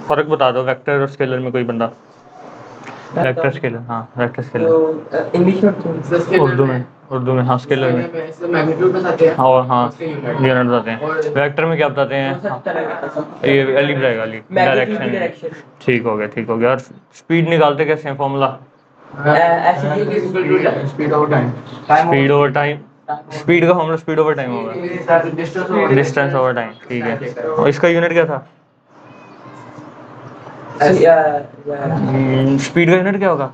फर्क बता दो वेक्टर और स्केलर में कोई बंदा। वेक्टर स्केलर, हाँ वेक्टर स्केलर इंग्लिश में उर्दू में हाँ स्केलर में मैग्नीट्यूड बताते हैं और हाँ यूनिट बताते हैं। वेक्टर में क्या बताते हैं? ये एलिप रहेगा, एलिप डायरेक्शन। ठीक हो गया। और स्पीड निकालते कैसे हैं formula? Speed over time. Speed over time, speed का फॉर्मूला स्पीड ओवर टाइम होगा, डिस्टेंस ओवर टाइम। ठीक है, और इसका यूनिट क्या था? स्पीड का यूनिट क्या होगा?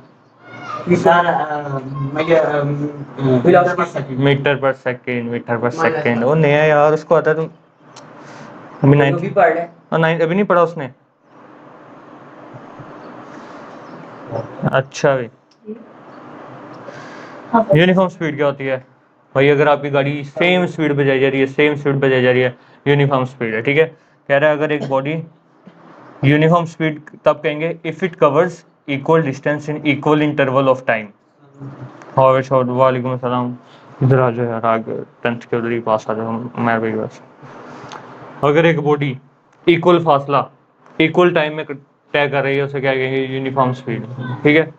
मीटर पर सेकेंड। वो नया यार, उसको आता है तुम अभी अभी नहीं पढ़ा उसने। अच्छा भाई, यूनिफॉर्म स्पीड क्या होती है भाई? अगर आपकी गाड़ी सेम स्पीड पे जा रही है, यूनिफॉर्म स्पीड है। ठीक है, कह रहा है अगर एक बॉडी यूनिफॉर्म स्पीड तब कहेंगे if it covers equal distance in equal interval of time. वालेकुम सलाम। इधर आ जाओ यार, आगे 10th के उधर ही पास आ जाओ मैं भाई बस। अगर एक बॉडी इक्वल फासला इक्वल टाइम में तय कर रही है, उसे क्या कहेंगे? Uniform speed. ठीक है,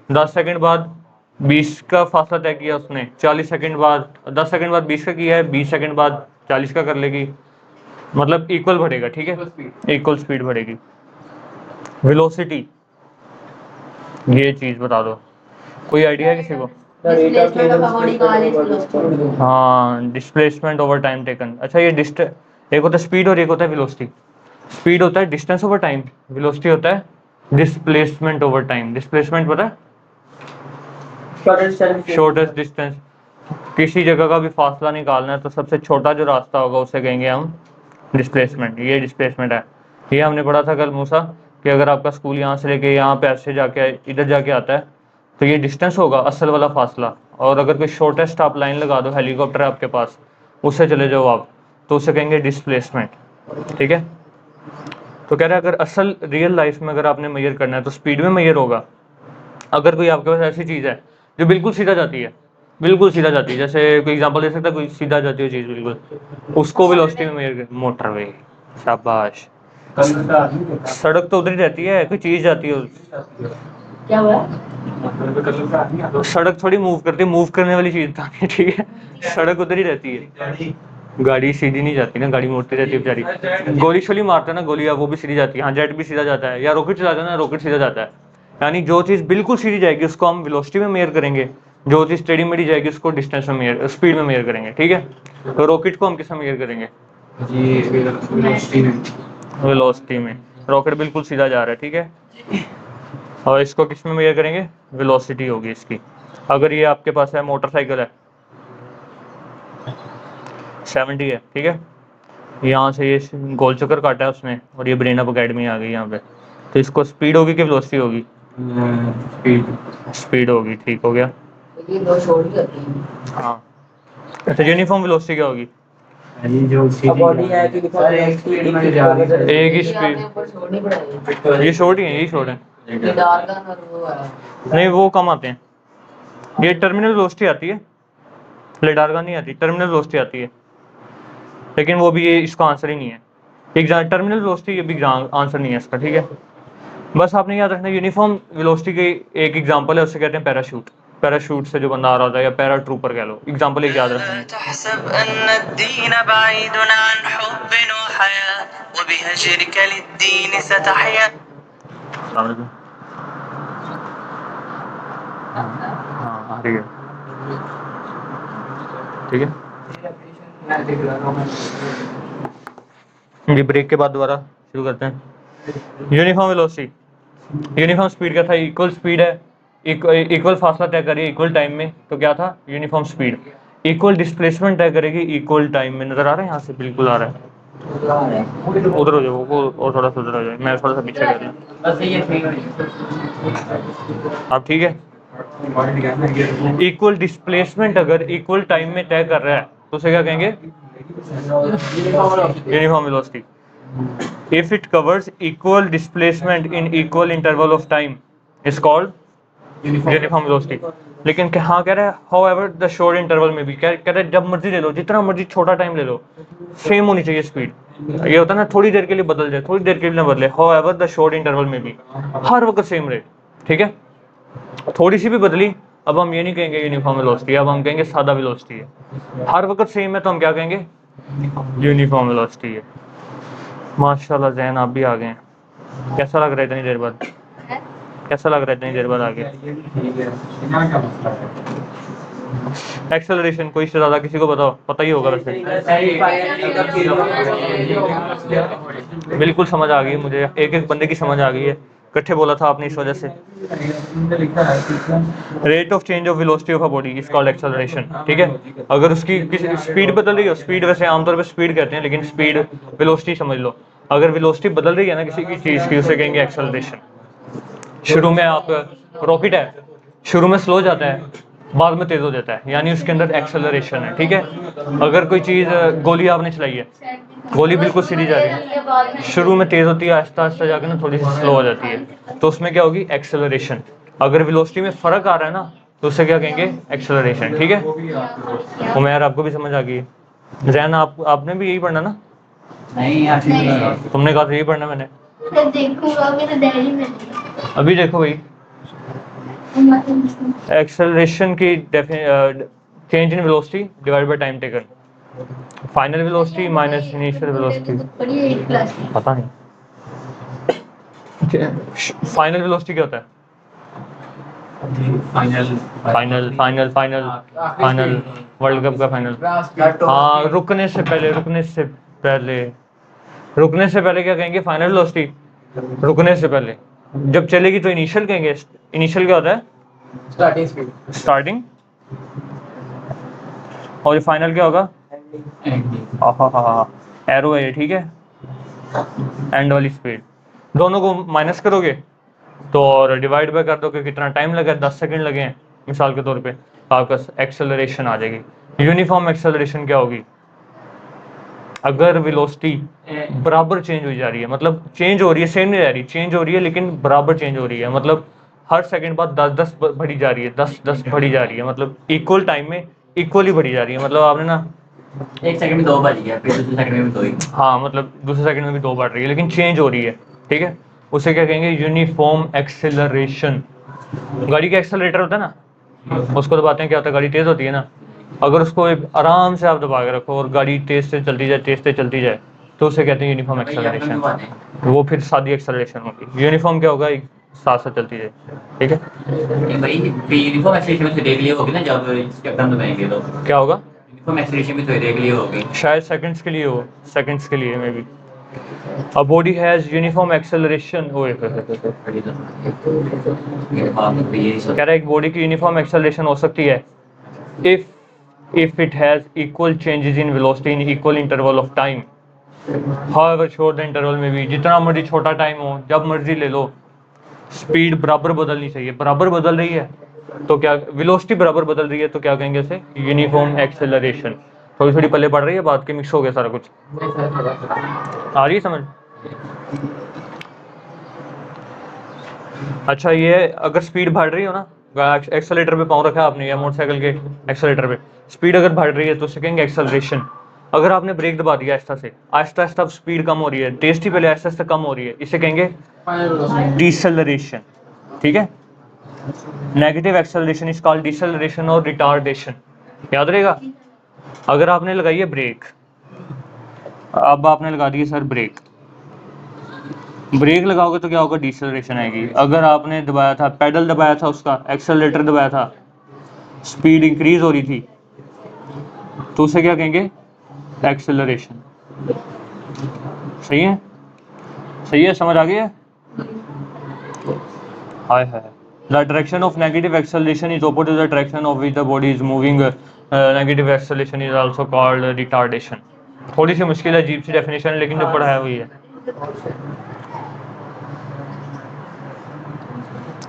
10 सेकंड बाद 20 का फासला तय किया उसने, 40 सेकंड बाद 10 सेकंड बाद 20 का किया है, 20 सेकंड बाद 40 का कर लेगी, मतलब इक्वल बढ़ेगा। ठीक है, इक्वल स्पीड बढ़ेगी। वेलोसिटी, ये चीज बता दो, कोई आइडिया है किसी को? हाँ, डिस्प्लेसमेंट ओवर टाइम टेकन। अच्छा, ये एक होता है स्पीड और एक होता है वेलोसिटी। स्पीड होता है डिस्टेंस ओवर टाइम, वेलोसिटी होता है डिस्प्लेसमेंट ओवर टाइम। डिस्प्लेसमेंट पता है? Shortest distance. किसी जगह का भी फासला निकालना है तो सबसे छोटा जो रास्ता होगा उसे कहेंगे हम डिस्प्लेसमेंट। ये डिस्प्लेसमेंट है। ये हमने पढ़ा था कल मूसा कि अगर आपका स्कूल यहाँ से लेके यहाँ पे ऐसे जाके इधर जाके आता है तो ये डिस्टेंस होगा असल वाला फासला। और अगर कोई शॉर्टेस्ट आप लाइन लगा दो, हेलीकॉप्टर है आपके पास, उससे चले जाओ आप, तो उसे कहेंगे डिस्प्लेसमेंट। ठीक है, तो कह रहे हैं अगर असल रियल लाइफ में अगर आपने मेजर करना है तो स्पीड में मेजर होगा। अगर कोई आपके पास ऐसी चीज़ है जो बिल्कुल सीधा जाती है, जैसे कोई एग्जांपल दे सकता है? कोई सीधा जाती है चीज़ बिल्कुल, उसको वेलोसिटी में मेजर। मोटरवे, शाबाश। सड़क तो उधर ही रहती है, कोई चीज़ जाती है क्या हुआ? सड़क थोड़ी मूव करती है, मूव करने वाली चीज था। ठीक है, सड़क उधर ही रहती है। गाड़ी सीधी नहीं जाती ना, गाड़ी मोड़ती रहती है बेचारी। गोली शोली मारता है ना गोली, वो भी सीधी जाती है। हाँ, जेट भी सीधा जाता है, या रॉकेट चलाता है ना, रॉकेट सीधा जाता है। यानी जो चीज बिल्कुल सीधी जाएगी उसको हम वेलोसिटी में मेजर करेंगे, जो चीज टेढ़ी मेढ़ी जाएगी उसको डिस्टेंस में मेजर, स्पीड में मेजर करेंगे। ठीक है, तो रॉकेट को हम किस में मेजर करेंगे? वेलोसिटी में। रॉकेट बिल्कुल सीधा जा रहा है। ठीक है, और इसको किस में मेजर करेंगे? वेलोसिटी होगी इसकी। अगर ये आपके पास है मोटरसाइकिल है 70 है, ठीक है, यहाँ से ये गोल चक्कर काटा है उसने और ये ब्रेन अप अकेडमी आ गई यहाँ पे, तो इसको स्पीड होगी कि वेलोसिटी होगी? स्पीड होगी। ठीक हो गया। ये दो छोड़ ही होती हैं। हाँ, अच्छा, यूनिफॉर्म वेलोसिटी क्या होगी? बॉडी है कि एक ही स्पीड। ये शॉर्ट ही है, यही शॉर्ट है। नहीं, वो कम आते हैं। ये टर्मिनल वेलोसिटी आती है, लेडारगा नहीं आती, टर्मिनल वेलोसिटी आती है। लेकिन वो भी ये इसका आंसर ही नहीं है। एग्जाम टर्मिनल वेलोसिटी ये भी आंसर नहीं है इसका। ठीक है, बस आपने याद रखना यूनिफॉर्म वेलोसिटी की एक एग्जांपल है, उसे कहते हैं पैराशूट। पैराशूट से जो बंदा आ रहा होता है, या पैरा ट्रूपर कह लो, एग्जांपल एक याद रखना है। हाँ, आ रही है। ठीक है, ये ब्रेक के बाद दोबारा शुरू करते हैं। यूनिफॉर्म वेलोसिटी, यूनिफॉर्म स्पीड क्या था? इक्वल स्पीड है, इक्वल फासला तय करिए इक्वल टाइम में, तो क्या था? Uniform speed. इक्वल डिस्प्लेसमेंट तय करेगी इक्वल टाइम में। नजर आ रहा है यहाँ से? बिल्कुल आ रहा है। उधर हो जाओ वो, और थोड़ा सा उधर हो जाए, मैं थोड़ा सा पीछे कर लूँ। अब ठीक है, इक्वल डिस्प्लेसमेंट अगर इक्वल टाइम में तय कर रहा है तो उसे क्या कहेंगे? Uniform velocity. If it covers equal displacement in equal interval of time is called uniform velocity. लेकिन हाँ कह रहा है हाउएवर द शॉर्ट इंटरवल में भी कह रहा है जब मर्जी ले लो, जितना मर्जी छोटा टाइम ले लो, सेम होनी चाहिए स्पीड। ये होता है ना थोड़ी देर के लिए बदल जाए, थोड़ी देर के लिए ना बदले, हाउएवर द शॉर्ट इंटरवल में भी हर वक्त सेम रहे, ठीक है। थोड़ी सी भी बदली, अब हम ये नहीं कहेंगे यूनिफॉर्म वेलोसिटी, अब हम कहेंगे सादा वेलोसिटी है। हर वक्त सेम है तो हम क्या कहेंगे, यूनिफॉर्म वेलोसिटी है। माशाल्लाह जैन आप भी आ गए हैं। कैसा लग रहा है इतनी देर बाद, कैसा लग रहा है इतनी देर बाद आगे। एक्सेलरेशन कोई से ज्यादा किसी को बताओ, पता ही होगा वैसे। बिल्कुल समझ आ गई मुझे, एक एक बंदे की समझ आ गई है, इकट्ठे बोला था आपने इस वजह से। Rate of change of velocity of a body is called acceleration, ठीक है। अगर उसकी किसी स्पीड बदल रही हो, स्पीड वैसे आमतौर पे स्पीड कहते हैं लेकिन स्पीड वेलोसिटी समझ लो, अगर वेलोसिटी बदल रही है ना किसी की चीज की, उसे कहेंगे एक्सेलरेशन। शुरू में आप रॉकेट है, शुरू में स्लो जाता है, बाद में तेज हो जाता है, यानी उसके अंदर एक्सेलरेशन है, ठीक है। अगर कोई चीज गोली आपने चलाई है, गोली बिल्कुल सीधी जा रही है, शुरू में तेज होती है, आहिस्ता आहिस्ता जाकर ना थोड़ी सी स्लो हो जाती है, तो उसमें क्या होगी, एक्सेलरेशन। अगर वेलोसिटी में फर्क आ रहा है ना तो उसे क्या कहेंगे, एक्सेलरेशन, ठीक है। उमैर आपको भी समझ आ गई है। जैन आपने भी यही पढ़ना ना, नहीं तुमने कहा था यही पढ़ना मैंने, देखूंगा मेरे डायरी में। अभी देखो भाई। एक्सेलरेशन की change in velocity divide by time taken, final velocity minus initial velocity, पता नहीं फाइनल वेलोसिटी क्या होता है। Final final final final final world cup का फाइनल, हाँ रुकने से पहले, रुकने से पहले, रुकने से पहले क्या कहेंगे, फाइनल वेलोसिटी। रुकने से पहले जब चलेगी तो इनिशियल कहेंगे। इनिशियल क्या होता है, स्टार्टिंग स्पीड, स्टार्टिंग, और फाइनल क्या होगा, एरो है, ठीक है, एंड वाली स्पीड। दोनों को माइनस करोगे तो और डिवाइड बाय कर दो कि कितना टाइम लगा, 10 सेकंड लगे हैं मिसाल के तौर पे, तो आपका एक्सेलरेशन आ जाएगी। यूनिफॉर्म एक्सेलरेशन क्या होगी, अगर वेलोसिटी बराबर चेंज हो जा रही है, मतलब चेंज हो रही है, सेम नहीं रह रही, चेंज हो रही है लेकिन बराबर चेंज हो रही है, मतलब हर सेकंड बाद 10-10 बढ़ी जा रही है, 10-10 बढ़ी जा रही है, मतलब इक्वल टाइम में इक्वली बढ़ी जा रही है, मतलब आपने ना एक सेकंड में 2 बज गया, फिर दूसरे सेकंड में 2 ही। हाँ मतलब दूसरे सेकंड में भी 2 बढ़ रही है लेकिन चेंज हो रही है, ठीक है। उसे क्या कहेंगे, यूनिफॉर्म एक्सेलरेशन। गाड़ी का एक्सेलरेटर होता है ना, उसको दबाते हैं क्या होता है, गाड़ी तेज होती है ना, अगर उसको आराम से आप दबा के रखो और गाड़ी तेज से चलती जाए, तेज से चलती जाए, तो उसे कहते हैं यूनिफॉर्म एक्सेलरेशन। वो फिर सादी एक्सेलरेशन होगी। यूनिफॉर्म क्या होगा, साथ साथ चलती जाए, ठीक है। भाई यूनिफॉर्म एक्सेलरेशन से देख लिया होगी ना, जब स्टेप डाउन दबाएंगे तो क्या होगा, यूनिफॉर्म एक्सेलरेशन भी तो देख लिया होगी शायद सेकंड्स के लिए हो, सेकंड्स के लिए may be. A body has uniform acceleration, ओए कह रहा है एक बॉडी की यूनिफॉर्म एक्सेलरेशन हो सकती है if it has equal changes in velocity in equal interval of time, however short the interval में भी, जितना मर्जी छोटा टाइम हो, जब मर्जी ले लो, स्पीड बराबर बदलनी चाहिए। बराबर बदल रही है तो क्या, वेलोसिटी बराबर बदल रही है तो क्या कहेंगे उसे, यूनिफॉर्म एक्सेलरेशन। थोड़ी थोड़ी पल्ले पड़ रही है, बात के मिक्स हो गया सारा कुछ, आ रही है समझ। अच्छा ये अगर स्पीड बढ़ रही हो ना, एक्सेलेटर पे पाँव रखा है आपने या मोटरसाइकिल के एक्सेलेटर पे, स्पीड अगर बढ़ रही है तो सेकेंड एक्सेलरेशन। अगर आपने ब्रेक दबा दिया आहिस्ता से, आहिस्ता आहिस्ता स्पीड कम हो रही है, तेज थी पहले, आहिस्ता आहिस्ता कम हो रही है, इसे कहेंगे डिसेलरेशन, ठीक है। Negative acceleration is called deceleration और रिटार्डेशन, याद रहेगा। अगर आपने लगाई है ब्रेक, अब आपने लगा दी है सर ब्रेक, ब्रेक लगाओगे तो क्या होगा, डिसेलरेशन आएगी। अगर आपने दबाया था, पेडल दबाया था, उसका एक्सेलरेटर दबाया था, स्पीड इंक्रीज हो रही थी, तो उसे क्या कहेंगे, एक्सेलरेशन। सही है, सही है, समझ आ गई है। हाय हाय, the direction of negative acceleration is opposite to the direction of which the body is moving, negative acceleration is also called retardation. थोड़ी सी मुश्किल है, अजीब सी डेफिनेशन है, लेकिन जो पढ़ा है वही है।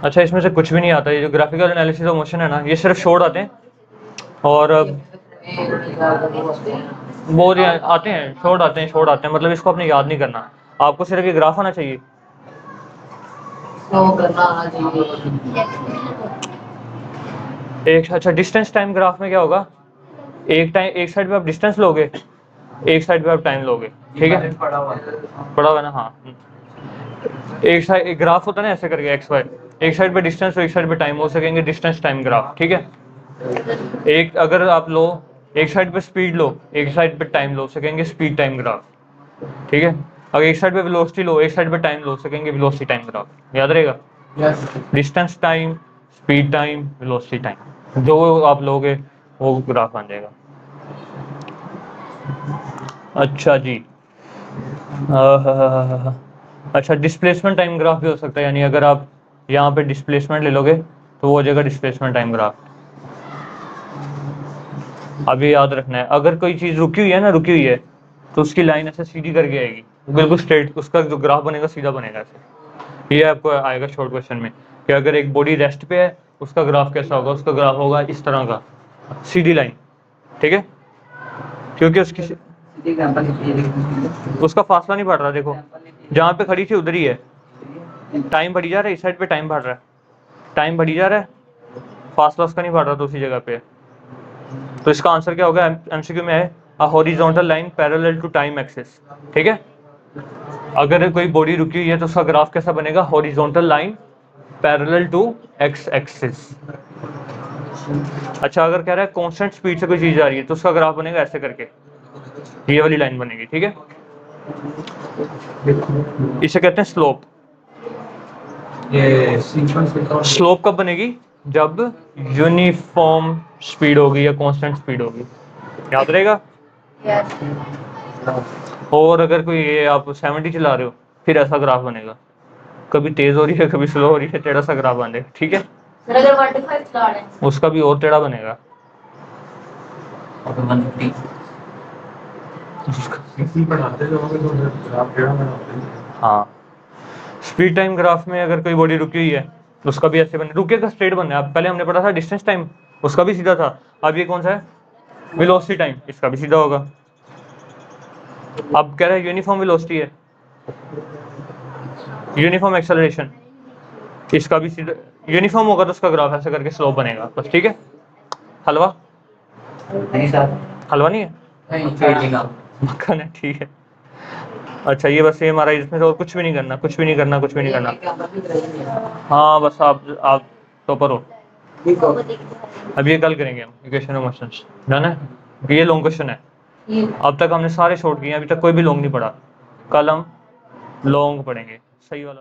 अच्छा इसमें से कुछ भी नहीं आता, ये जो ग्राफिकल एनालिसिस ऑफ मोशन है ना, ये सिर्फ शॉर्ट आते हैं और बहुत आते हैं, शॉर्ट आते हैं, शॉर्ट आते हैं, मतलब इसको आपने याद नहीं करना, आपको सिर्फ ये ग्राफ आना चाहिए। एक अच्छा डिस्टेंस टाइम ग्राफ में क्या होगा, एक साइड पे आप डिस्टेंस लोगे, एक साइड पे आप टाइम लोगे, ठीक है, पड़ा हुआ ना, हाँ। एक साइड एक ग्राफ होता है ना ऐसे करके एक्स वाई, एक साइड पे डिस्टेंस और एक साइड पे टाइम हो सकेंगे डिस्टेंस टाइम ग्राफ, ठीक है। एक अगर आप लो, एक साइड पे स्पीड लो, एक साइड पे टाइम लो सकेंगे स्पीड टाइम ग्राफ, ठीक है। अगर एक साइड पे वेलोसिटी लो, एक साइड पे टाइम लो सकेंगे वेलोसिटी टाइम ग्राफ, याद रहेगा। Distance time, speed time, velocity time, जो आप लोगे वो ग्राफ बन जाएगा। अच्छा जी, अच्छा डिस्प्लेसमेंट टाइम ग्राफ भी हो सकता है, यानी अगर आप यहाँ पे डिस्प्लेसमेंट ले लोगे तो वो हो जाएगा डिस्प्लेसमेंट टाइम ग्राफ। अभी याद रखना है, अगर कोई चीज रुकी हुई है ना, रुकी हुई है तो उसकी लाइन ऐसे सीधी करके आएगी, बिल्कुल स्ट्रेट, उसका जो ग्राफ बनेगा सीधा बनेगा ऐसे। ये आपको आएगा शॉर्ट क्वेश्चन में कि अगर एक बॉडी रेस्ट पे है उसका ग्राफ कैसा होगा, उसका ग्राफ होगा इस तरह का, सीधी लाइन, ठीक है, क्योंकि उसका फासला नहीं बढ़ रहा, देखो जहाँ पे खड़ी थी उधर ही है, टाइम बढ़ी जा रहा है, इस साइड पे टाइम बढ़ रहा है, टाइम बढ़ी जा रहा है, फासला उसका नहीं बढ़ रहा, तो उसी जगह पे है। तो इसका आंसर क्या होगा, एमसीक्यू में है a horizontal line parallel to time axis, ठीक है। अगर कोई बॉडी रुकी हुई है तो उसका ग्राफ कैसा बनेगा, horizontal line parallel to X axis. अच्छा अगर कह रहा है कांस्टेंट स्पीड से कोई चीज आ रही है तो उसका ग्राफ बनेगा ऐसे करके, ये वाली लाइन बनेगी, ठीक है। इसे कहते हैं स्लोप। स्लोप कब बनेगी, जब यूनिफॉर्म स्पीड होगी या कांस्टेंट स्पीड होगी, याद रहेगा। और अगर कोई ये आप 70 चला रहे हो फिर ऐसा ग्राफ बनेगा, कभी तेज हो रही है कभी स्लो हो रही है, टेढ़ा सा ग्राफ बनेगा, ठीक है। उसका भी और टेढ़ा बनेगा। हाँ, स्पीड टाइम ग्राफ में अगर कोई बॉडी रुकी हुई है तो उसका भी ऐसे बने, रुकेगा स्ट्रेट बनना है। अब पहले हमने पढ़ा था डिस्टेंस टाइम, उसका भी सीधा था, अब ये कौन सा है, वेलोसिटी टाइम, इसका भी सीधा होगा। अब कह रहा है यूनिफॉर्म वेलोसिटी है, यूनिफॉर्म एक्सेलरेशन, इसका भी सीधा यूनिफॉर्म होगा तो उसका ग्राफ ऐसे करके स्लोप बनेगा बस, ठीक है। हलवा हलवा नहीं है, मक्खन है, ठीक है। अच्छा ये बस ये हमारा, इसमें से और कुछ भी नहीं करना, कुछ भी नहीं करना, कुछ भी नहीं करना। हाँ बस आप टॉपर हो। अब ये कल करेंगे हम इक्वेशन ऑफ मोशंस, डन है। ये लॉन्ग क्वेश्चन है, अब तक हमने सारे शॉर्ट किए, अभी तक कोई भी लॉन्ग नहीं पढ़ा, कल हम लॉन्ग पढ़ेंगे, सही वाला।